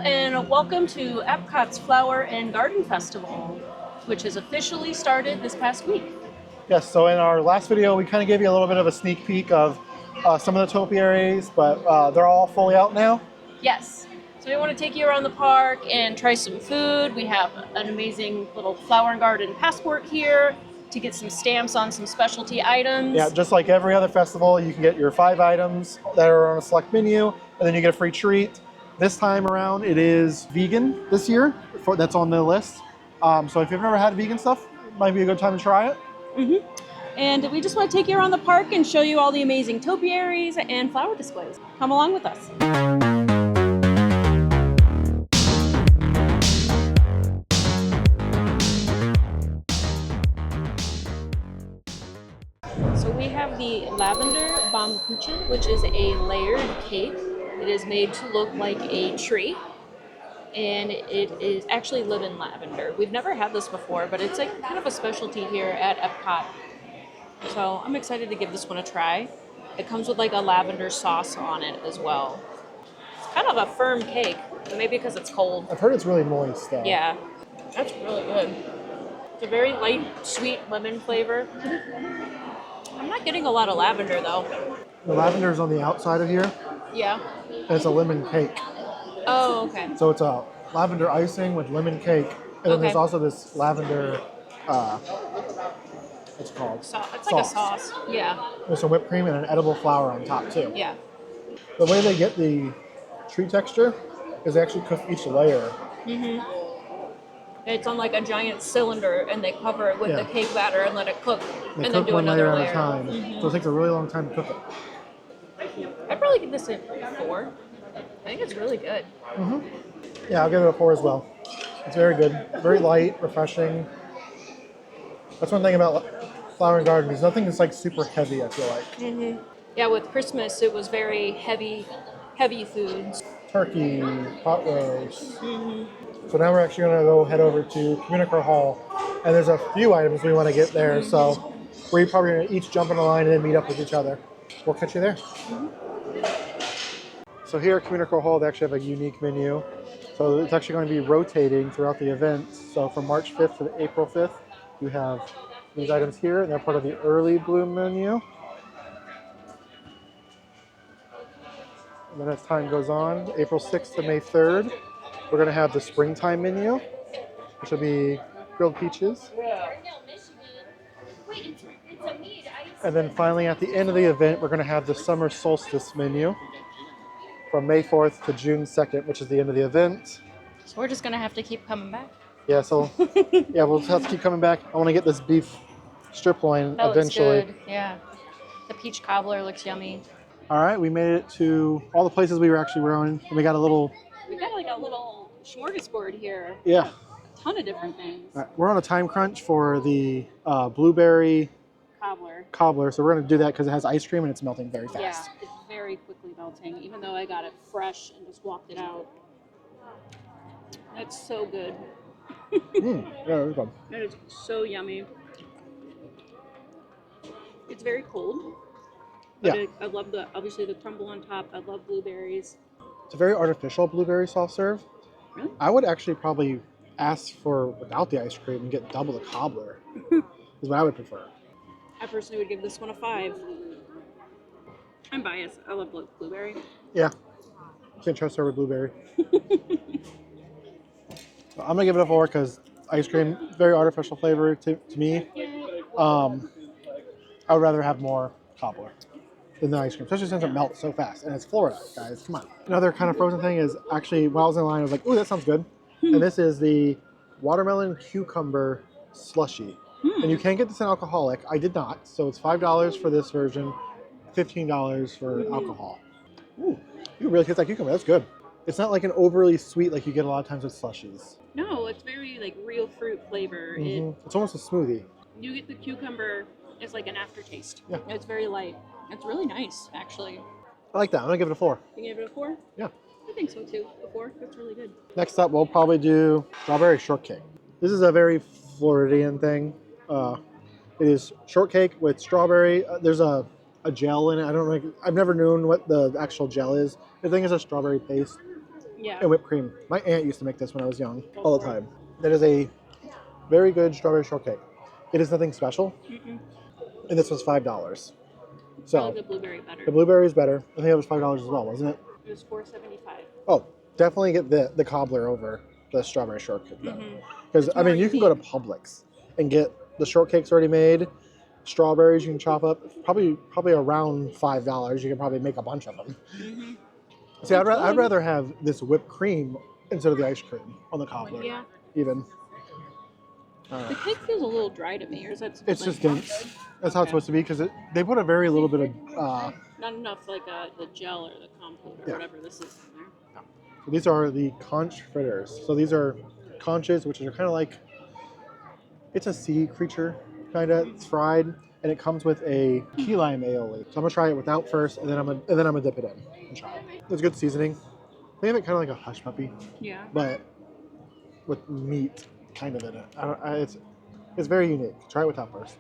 and welcome to Epcot's Flower and Garden Festival, which has officially started this past week. Yes, so in our last video, we kind of gave you a little bit of a sneak peek of some of the topiaries, but they're all fully out now. Yes, so we want to take you around the park and try some food. We have an amazing little flower and garden passport here to get some stamps on some specialty items. Yeah, just like every other festival, you can get your 5 items that are on a select menu, and then you get a free treat. This time around, it is vegan this year. That's on the list. So if you've never had vegan stuff, it might be a good time to try it. And we just want to take you around the park and show you all the amazing topiaries and flower displays. Come along with us. So we have the lavender Baumkuchen, which is a layered cake. It is made to look like a tree, and it is actually live-in lavender. We've never had this before, but it's like kind of a specialty here at Epcot. So I'm excited to give this one a try. It comes with like a lavender sauce on it as well. It's kind of a firm cake, maybe because it's cold. I've heard it's really moist, though. Yeah, that's really good. It's a very light, sweet lemon flavor. I'm not getting a lot of lavender though. The lavender is on the outside of here, Yeah. and it's a lemon cake. Oh, okay. So it's a lavender icing with lemon cake, and then there's also this lavender, what's it called? It's like a sauce. Yeah. There's some whipped cream and an edible flour on top, too. Yeah. The way they get the tree texture is they actually cook each layer. It's on like a giant cylinder, and they cover it with the cake batter and let it cook, They and cook then do one another layer at a time, so it takes a really long time to cook it. I'd probably give this a 4. I think it's really good. Yeah, I'll give it a 4 as well. It's very good, very light, refreshing. That's one thing about Flower and Garden is nothing is like super heavy. I feel like Yeah, with Christmas, it was very heavy foods. turkey, pot roast. So now we're actually going to go head over to Communicore Hall, and there's a few items we want to get there. So we're probably going to each jump in a line and then meet up with each other. We'll catch you there. So here at Communicore Hall, they actually have a unique menu. So it's actually going to be rotating throughout the event. So from March 5th to April 5th, you have these items here, and they're part of the early bloom menu. And then as time goes on, April 6th to May 3rd, we're going to have the springtime menu, which will be grilled peaches. And then finally, at the end of the event, we're going to have the summer solstice menu from May 4th to June 2nd, which is the end of the event. So we're just gonna have to keep coming back. Yeah, so yeah, we'll have to keep coming back. I want to get this beef strip loin That eventually. looks good. Yeah. The peach cobbler looks yummy. All right, we made it to all the places we were actually going, and we got a little. We got like a little smorgasbord here. Yeah. A ton of different things. All right, we're on a time crunch for the blueberry cobbler, so we're going to do that because it has ice cream and it's melting very fast. Yeah, it's very quickly melting, even though I got it fresh and just walked it out. That's so good. Yeah, very good. That is so yummy. It's very cold. But Yeah. I love obviously the crumble on top. I love blueberries. It's a very artificial blueberry soft serve. Really? I would actually probably ask for without the ice cream and get double the cobbler. Is what I would prefer. I personally would give this one a 5. I'm biased. I love blueberry. Yeah. Can't trust her with blueberry. So I'm going to give it a 4 because ice cream, very artificial flavor to me. I would rather have more cobbler than the ice cream, especially since it melts so fast. And it's Florida, guys. Come on. Another kind of frozen thing is actually, while I was in line, I was like, ooh, that sounds good. And this is the watermelon cucumber slushy. And you can get this in alcoholic. I did not. So it's $5 for this version, $15 for alcohol. Ooh, it really tastes like cucumber. That's good. It's not like an overly sweet like you get a lot of times with slushies. No, it's very like real fruit flavor. It's almost a smoothie. You get the cucumber as like an aftertaste. Yeah. It's very light. It's really nice, actually. I like that. I'm going to give it a 4. You give it a 4? Yeah. I think so too. A 4. That's really good. Next up, we'll probably do strawberry shortcake. This is a very Floridian thing. It is shortcake with strawberry. There's a gel in it. I don't know. I've never known what the actual gel is. The thing is a strawberry paste. Yeah. and whipped cream. My aunt used to make this when I was young, all the time. That is a very good strawberry shortcake. It is nothing special, and this was $5. I So like the blueberry better. the blueberry is better. I think it was $5 as well, wasn't it? It was $4.75. Oh, definitely get the cobbler over the strawberry shortcake though, because It's I mean more you can go to Publix and get the shortcakes already made. Strawberries you can chop up probably around $5. You can probably make a bunch of them. See, I'd rather have this whipped cream instead of the ice cream on the cobbler. Yeah. Even. The cake feels a little dry to me, or is that It's just dense. That's how it's supposed to be because they put a very little bit of. not enough like the gel or the compote or whatever this is in there. So these are the conch fritters. So these are conches, which are kind of like it's a sea creature, kind of. It's fried, and it comes with a key lime aioli. So I'm gonna try it without first, and then I'm gonna dip it in and try it. There's good seasoning. They have it kind of like a hush puppy, Yeah. but with meat kind of in it. It's very unique. Try it without first.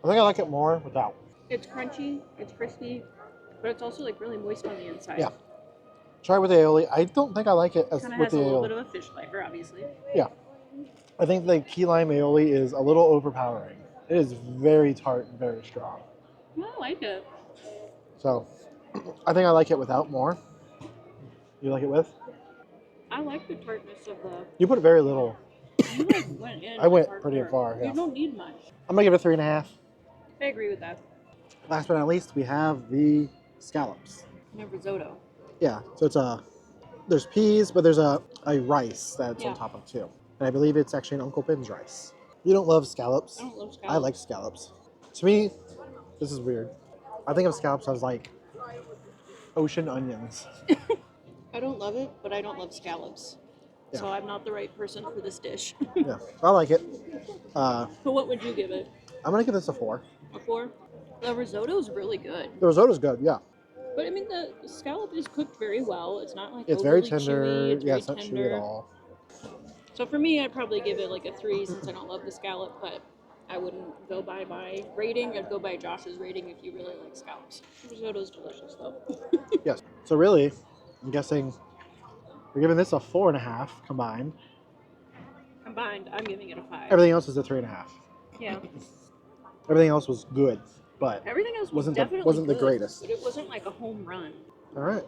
I think I like it more without. It's crunchy, it's crispy, but it's also like really moist on the inside. Yeah. Try it with the aioli. I don't think I like it as Kind of with has the a little aioli. bit of a fish flavor, obviously. Yeah. I think the key lime aioli is a little overpowering. It is very tart and very strong. Yeah, I like it. So I think I like it without more. You like it with? I like the tartness of the. You put very little. You like went in. I went hardcore. pretty far, yeah. You don't need much. I'm gonna give it 3.5. I agree with that. Last but not least, we have the scallops. And a risotto. Yeah, so there's peas, but there's a rice that's on top of too. And I believe it's actually an Uncle Ben's rice. You don't love scallops? I don't love scallops. I like scallops. To me, this is weird. I think of scallops as like ocean onions. I don't love it, but I don't love scallops. Yeah. So I'm not the right person for this dish. Yeah, I like it. But what would you give it? I'm gonna give this a 4. A 4? The risotto is really good. The risotto's good, yeah. But I mean, the scallop is cooked very well. It's not like It's very overly tender. chewy. It's Yeah, very it's not tender. chewy at all. So for me, I'd probably give it like a 3 since I don't love the scallop, but I wouldn't go by my rating. I'd go by Josh's rating if you really like scallops. Risotto's delicious though. Yes. So really, I'm guessing we're giving this a 4.5 combined. Combined, I'm giving it a 5. Everything else is a 3.5. Yeah. Everything else was good, but Everything else was wasn't definitely the good, greatest. but it wasn't like a home run. All right.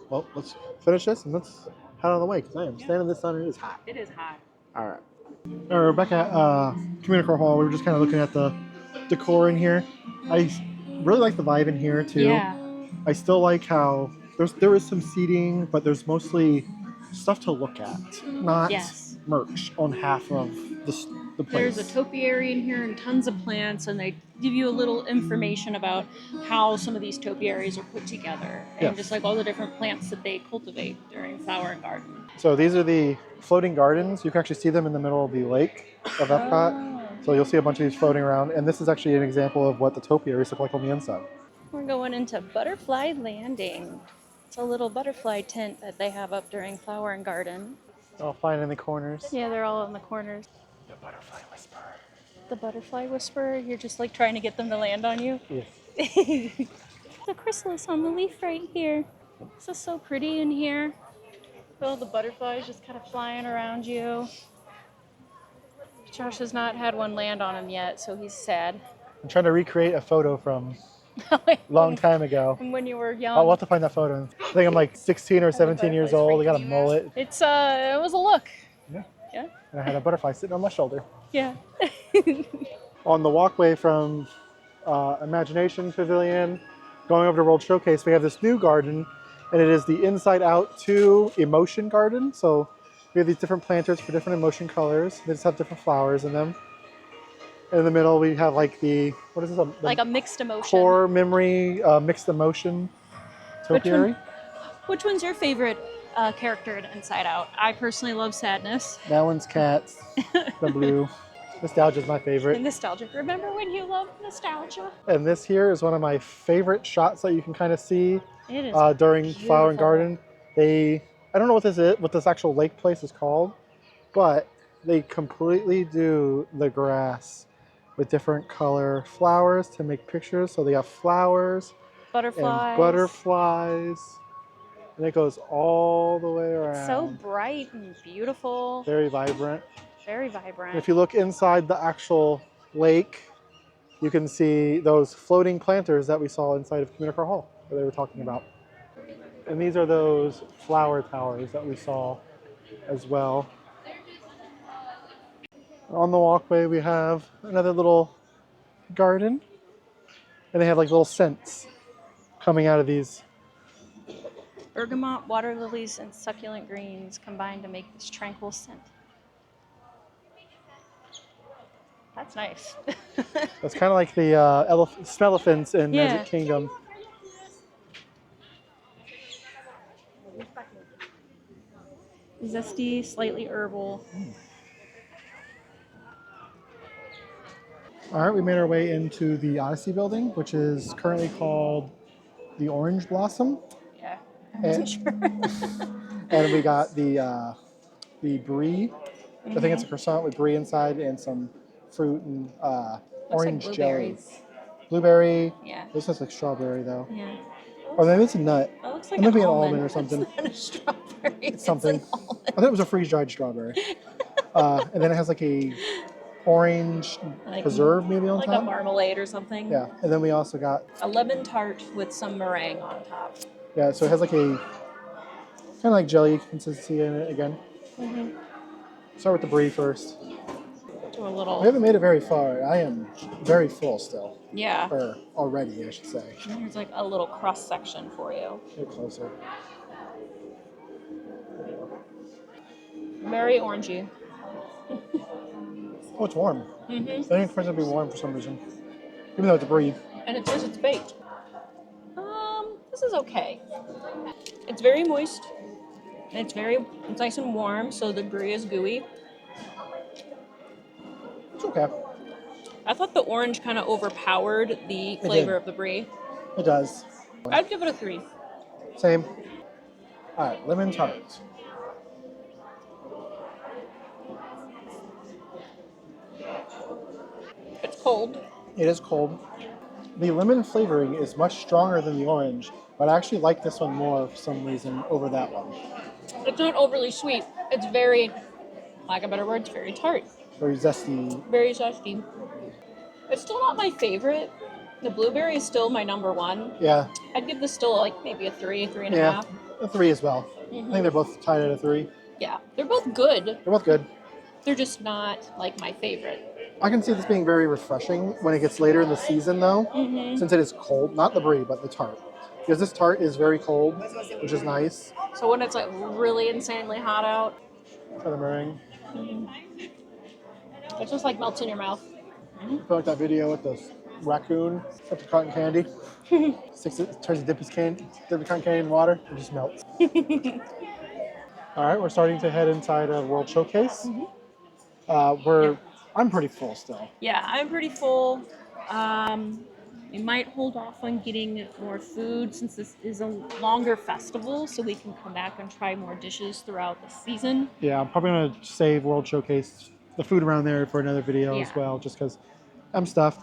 Well, let's finish this and let's head on the way because I am standing in the sun and it is hot. It is hot. All right. We're back at Communicore Hall. We were just kind of looking at the decor in here. I really like the vibe in here too. Yeah. I still like how there is some seating, but there's mostly stuff to look at, not merch on half of the place. There's a topiary in here and tons of plants, and they give you a little information about how some of these topiaries are put together, and just like all the different plants that they cultivate during Flower and Garden. So these are the floating gardens. You can actually see them in the middle of the lake of Epcot. So you'll see a bunch of these floating around, and this is actually an example of what the topiaries look like on the inside. We're going into Butterfly Landing. It's a little butterfly tent that they have up during Flower and Garden. All fine in the corners. Yeah, they're all in the corners. The butterfly whisperer. The butterfly whisperer? You're just like trying to get them to land on you? Yes. The chrysalis on the leaf right here. This is so pretty in here. All the butterflies just kind of flying around you. Josh has not had one land on him yet, so he's sad. I'm trying to recreate a photo from a long time ago. From when you were young. I'll have to find that photo. I think I'm like 16 or 17 years old. I got a mullet. It was a look. Yeah. Yeah. And I had a butterfly sitting on my shoulder. Yeah. On the walkway from Imagination Pavilion, going over to World Showcase, we have this new garden, and it is the Inside Out 2 Emotion Garden. So we have these different planters for different emotion colors. They just have different flowers in them. And in the middle, we have like what is this? Like a mixed emotion. Core memory, mixed emotion topiary. Which one's your favorite character in Inside Out? I personally love Sadness. That one's Cats, the blue. Nostalgia is my favorite. Nostalgia. Remember when you loved Nostalgia? And this here is one of my favorite shots that you can kind of see It is during beautiful. Flower and Garden. I don't know what this is, what this actual lake place is called, but they completely do the grass with different color flowers to make pictures. So they have flowers Butterflies. and butterflies. And it goes all the way around. So bright and beautiful. Very vibrant. Very And vibrant. if you look inside the actual lake, you can see those floating planters that we saw inside of Communicar Hall that they were talking about. And these are those flower towers that we saw as well. On the walkway, we have another little garden. And they have like little scents coming out of these. Bergamot, water lilies, and succulent greens combine to make this tranquil scent. That's nice. That's kind of like the elephants in Magic Kingdom. Zesty, slightly herbal. All right, we made our way into the Odyssey building, which is currently called the Orange Blossom. Yeah, I And, wasn't sure. and we got the brie. I think it's a croissant with brie inside and some fruit and orange like jelly. Blueberry. Yeah. This looks like strawberry though. Yeah. Or maybe it's a nut. That looks like It might be an almond. almond or something. It's not a strawberry. It's something. It's an almond. I thought it was a freeze-dried strawberry. And then it has like a orange preserve maybe on like top. a marmalade or something. Yeah, and then we also got a lemon tart with some meringue on top. Yeah, so it has like a kind of like jelly consistency in it again. Start with the brie first. To a little. We haven't made it very far. I am very full still. Yeah. Or already, I should say. And here's like a little cross section for you. Get closer. Very orangey. Oh, it's warm. I didn't expect it to be warm for some reason. Even though it's a brie. And it says it's baked. This is okay. It's very moist. It's nice and warm, so the brie is gooey. It's okay. I thought the orange kind of overpowered the flavor of the brie. It does. I'd give it a 3. Same. All right, lemon tart. It's cold. It is cold. The lemon flavoring is much stronger than the orange, but I actually like this one more for some reason over that one. It's not overly sweet. It's very, lack of better words, very tart. Very zesty. Very zesty. It's still not my favorite. The blueberry is still my number 1. Yeah. I'd give this still like maybe a 3, 3.5. Yeah, a 3 as well. I think they're both tied at a 3. Yeah, they're both good. They're both good. They're just not like my favorite. I can see this being very refreshing when it gets later in the season, though, since it is cold. Not the brie, but the tart. Because this tart is very cold, which is nice. So when it's like really insanely hot out, Try the meringue. it just like melts in your mouth. I feel like that video with the raccoon up to cotton candy. Tries to dip his cotton candy in water. It just melts. All right, we're starting to head inside of World Showcase. I'm pretty full still. Yeah, I'm pretty full. We might hold off on getting more food since this is a longer festival, so we can come back and try more dishes throughout the season. Yeah, I'm probably going to save World Showcase, the food around there, for another video as well, just because I'm stuffed.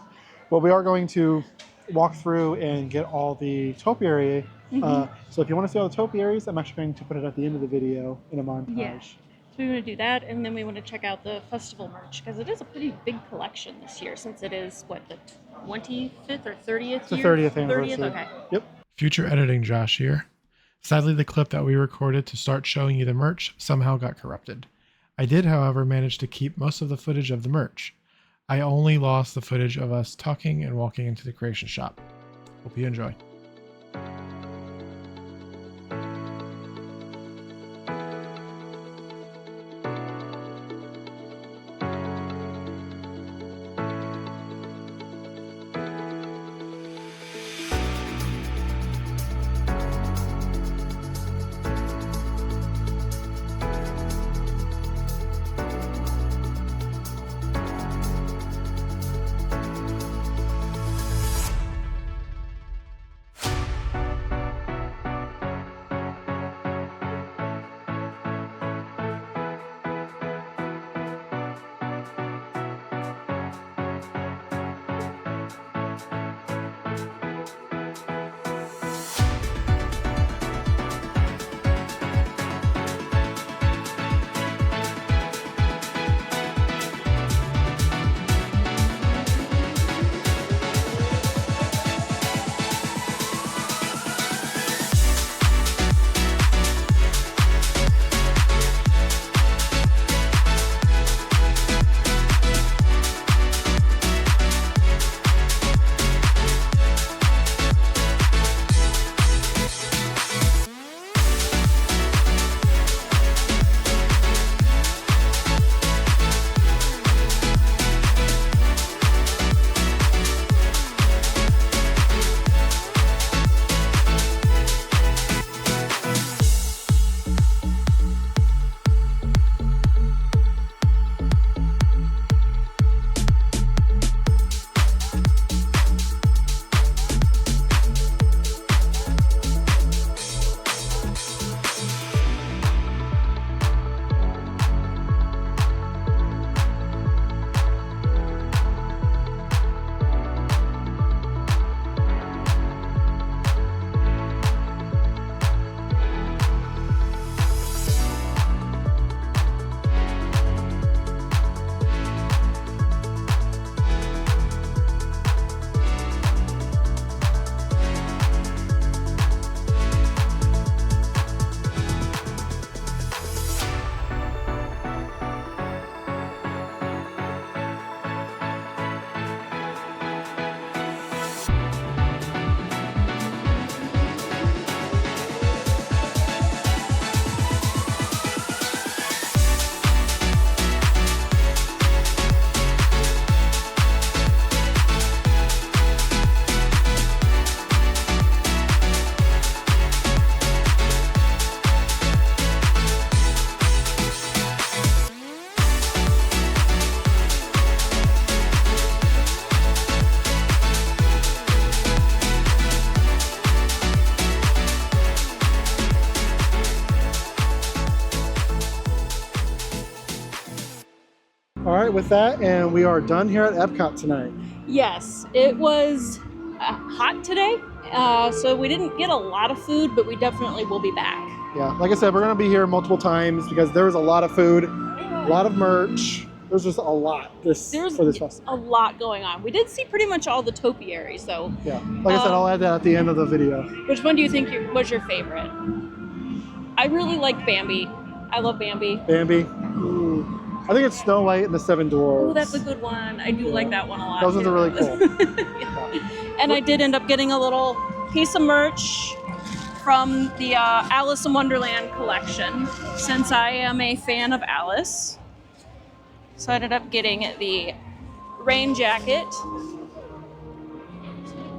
But we are going to walk through and get all the topiary. So if you want to see all the topiaries, I'm actually going to put it at the end of the video in a montage. Yeah. So we want to do that, and then we want to check out the festival merch, because it is a pretty big collection this year, since it is, what, the 25th or 30th It's the 30th anniversary. 30th? Okay. Yep. Future editing, Josh here. Sadly, the clip that we recorded to start showing you the merch somehow got corrupted. I did, however, manage to keep most of the footage of the merch. I only lost the footage of us talking and walking into the creation shop. Hope you enjoy. All right, with that, and we are done here at Epcot tonight. Yes, it was hot today, so we didn't get a lot of food, but we definitely will be back. Yeah, like I said, we're going to be here multiple times because there was a lot of food, a lot of merch. There's just a lot for this festival. A lot going on. We did see pretty much all the topiaries, though. Yeah, like I said, I'll add that at the end of the video. Which one do you think was your favorite? I really like Bambi. I love Bambi. Bambi. Ooh. I think it's Snow White and the Seven Dwarfs. Oh, that's a good one. I do like that one a lot. Those ones are really cool. Yeah. And I did end up getting a little piece of merch from the Alice in Wonderland collection, since I am a fan of Alice. So I ended up getting the rain jacket.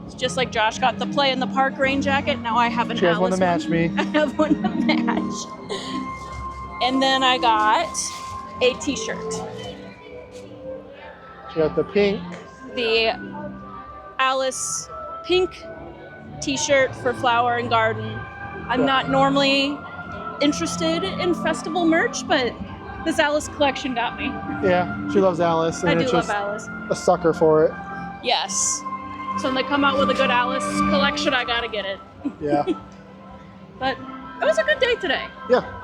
It's just like Josh got the Play in the Park rain jacket. Now I have an She has Alice one to match me. I have one to match. And then I got a t-shirt. She got the pink. The Alice pink t-shirt for Flower and Garden. I'm not normally interested in festival merch, but this Alice collection got me. Yeah, she loves Alice. And I do it's love just Alice. a sucker for it. Yes. So when they come out with a good Alice collection, I gotta get it. Yeah. But it was a good day today. Yeah.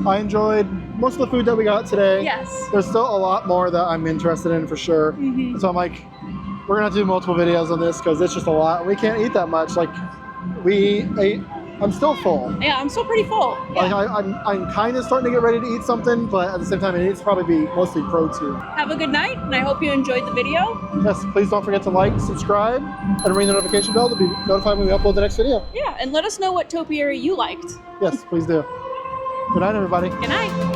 I enjoyed most of the food that we got today. Yes. There's still a lot more that I'm interested in for sure. And so I'm like, we're gonna have to do multiple videos on this because it's just a lot. We can't eat that much. Like, we ate. I'm still full. Yeah, I'm still pretty full. Like Yeah. I'm kind of starting to get ready to eat something, but at the same time, it needs to probably be mostly protein. Have a good night, and I hope you enjoyed the video. Yes, please don't forget to like, subscribe, and ring the notification bell to be notified when we upload the next video. Yeah, and let us know what topiary you liked. Yes, please do. Good night, everybody. Good night.